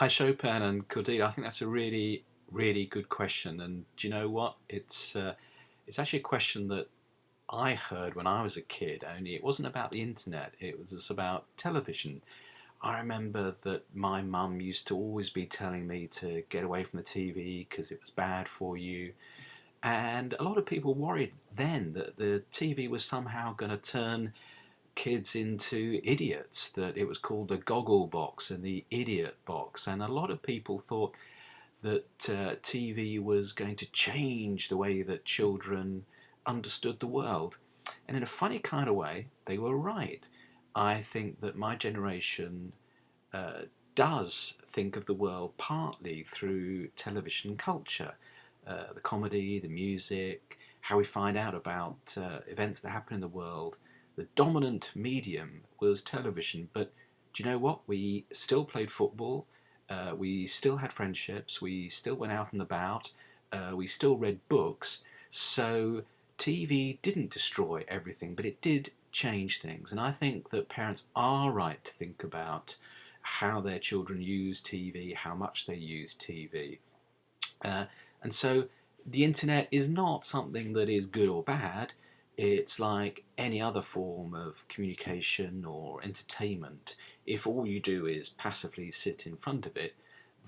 Hi, Chopin and Cordelia. I think that's a really, really good question. And do you know what? It's actually a question that I heard when I was a kid. Only it wasn't about the internet. It was just about television. I remember that my mum used to always be telling me to get away from the TV because it was bad for you. And a lot of people worried then that the TV was somehow going to turn kids into idiots, that it was called the goggle box and the idiot box. And a lot of people thought that TV was going to change the way that children understood the world. And in a funny kind of way, they were right. I think that my generation uh, does think of the world partly through television culture, the comedy, the music, how we find out about events that happen in the world. The dominant medium was television, but do you know what? We still played football, we still had friendships, we still went out and about, we still read books. So TV didn't destroy everything, but it did change things. And I think that parents are right to think about how their children use TV, how much they use TV. Uh, and so the internet is not something that is good or bad. It's like any other form of communication or entertainment. If all you do is passively sit in front of it,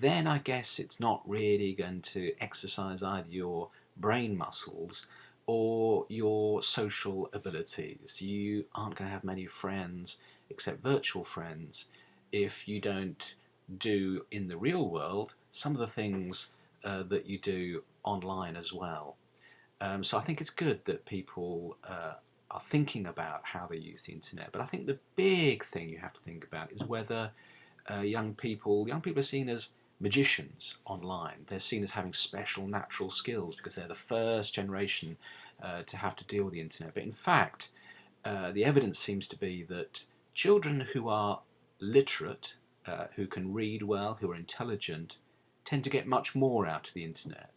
then I guess it's not really going to exercise either your brain muscles or your social abilities. You aren't going to have many friends except virtual friends if you don't do in the real world some of the things that you do online as well. So I think it's good that people are thinking about how they use the internet. But I think the big thing you have to think about is whether young people are seen as magicians online. They're seen as having special natural skills because they're the first generation to have to deal with the internet. But in fact, the evidence seems to be that children who are literate, who can read well, who are intelligent, tend to get much more out of the internet.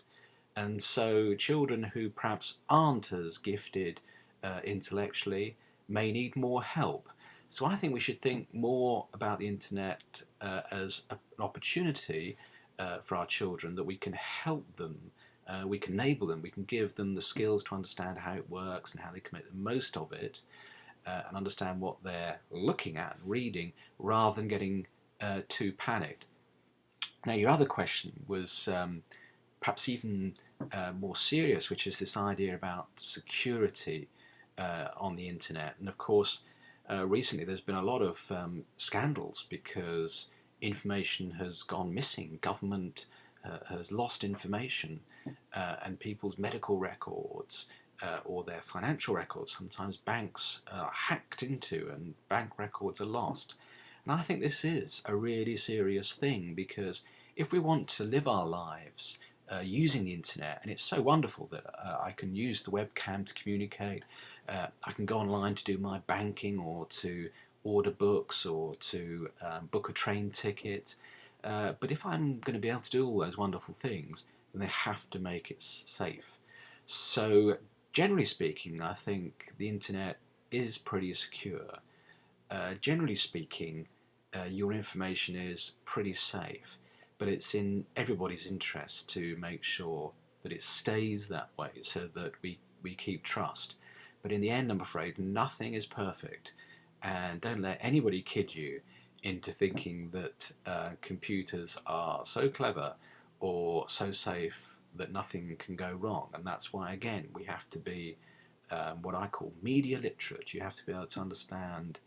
And so children who perhaps aren't as gifted intellectually may need more help. So I think we should think more about the internet as an opportunity for our children, that we can help them, we can enable them, we can give them the skills to understand how it works and how they can make the most of it, and understand what they're looking at and reading, rather than getting too panicked. Now, your other question was perhaps even more serious, which is this idea about security on the internet. And of course, recently there's been a lot of scandals because information has gone missing. Government has lost information, and people's medical records or their financial records, sometimes banks are hacked into and bank records are lost. And I think this is a really serious thing, because if we want to live our lives using the internet, and it's so wonderful that I can use the webcam to communicate, I can go online to do my banking or to order books or to book a train ticket. But if I'm going to be able to do all those wonderful things, then they have to make it safe. So, generally speaking, I think the internet is pretty secure. Generally speaking, your information is pretty safe, but it's in everybody's interest to make sure that it stays that way so that we keep trust. But in the end, I'm afraid nothing is perfect, and don't let anybody kid you into thinking that computers are so clever or so safe that nothing can go wrong. And that's why, again, we have to be what I call media literate. You have to be able to understand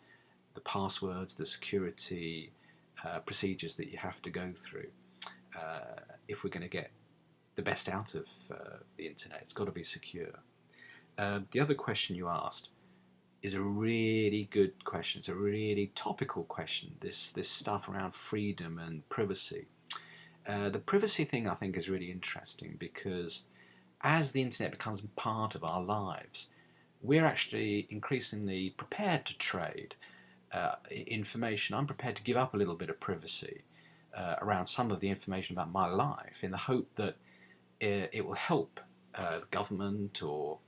the passwords, the security procedures that you have to go through. If we're going to get the best out of the internet, it's got to be secure. The other question you asked is a really good question. It's a really topical question. This stuff around freedom and privacy. The privacy thing, I think, is really interesting, because as the internet becomes part of our lives, we're actually increasingly prepared to trade information. I'm prepared to give up a little bit of privacy around some of the information about my life, in the hope that it will help the government or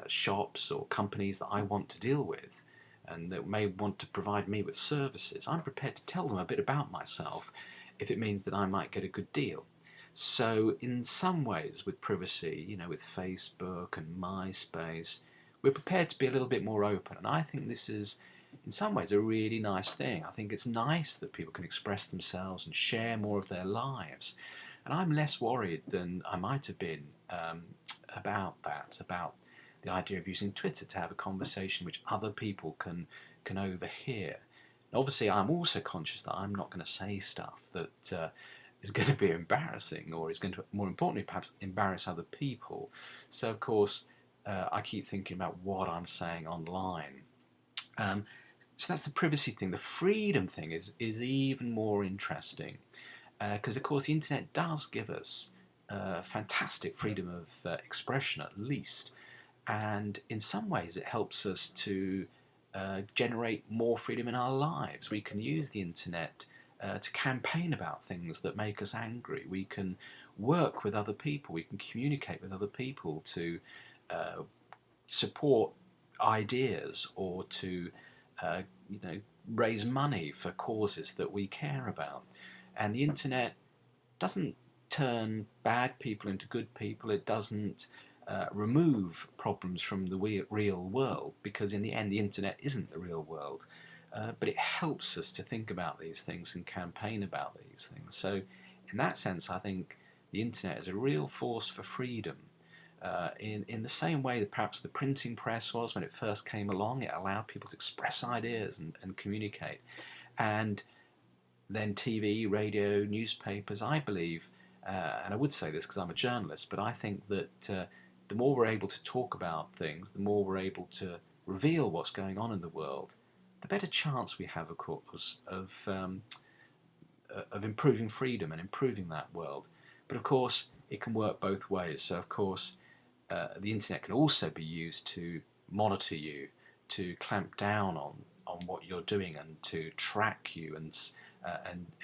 shops or companies that I want to deal with and that may want to provide me with services. I'm prepared to tell them a bit about myself if it means that I might get a good deal. So in some ways with privacy, with Facebook and MySpace, we're prepared to be a little bit more open. And I think this is, in some ways, a really nice thing. I think it's nice that people can express themselves and share more of their lives. And I'm less worried than I might have been about that, about the idea of using Twitter to have a conversation which other people can overhear. And obviously, I'm also conscious that I'm not going to say stuff that is going to be embarrassing, or is going to, more importantly, perhaps embarrass other people. So, of course, I keep thinking about what I'm saying online. So that's the privacy thing. The freedom thing is even more interesting, because, of course, the internet does give us fantastic freedom of expression, at least. And in some ways, it helps us to generate more freedom in our lives. We can use the internet to campaign about things that make us angry. We can work with other people. We can communicate with other people to support ideas, or to raise money for causes that we care about. And the internet doesn't turn bad people into good people. It doesn't remove problems from the real world, because in the end the internet isn't the real world. But it helps us to think about these things and campaign about these things. So in that sense, I think the internet is a real force for freedom. In the same way that perhaps the printing press was when it first came along. It allowed people to express ideas and communicate. And then TV, radio, newspapers, I believe, and I would say this because I'm a journalist, but I think that the more we're able to talk about things, the more we're able to reveal what's going on in the world, the better chance we have, of course, of improving freedom and improving that world. But of course, it can work both ways. So of course, the internet can also be used to monitor you, to clamp down on what you're doing, and to track you, and so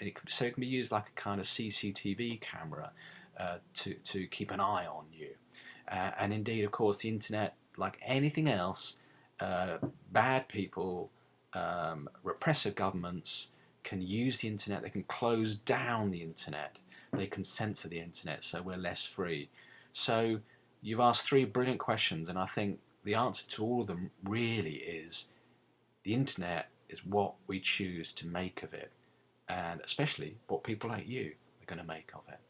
it can be used like a kind of CCTV camera to keep an eye on you. And indeed, of course, the internet, like anything else, bad people, repressive governments can use the internet. They can close down the internet. They can censor the internet, so we're less free. So you've asked three brilliant questions, and I think the answer to all of them really is the internet is what we choose to make of it, and especially what people like you are going to make of it.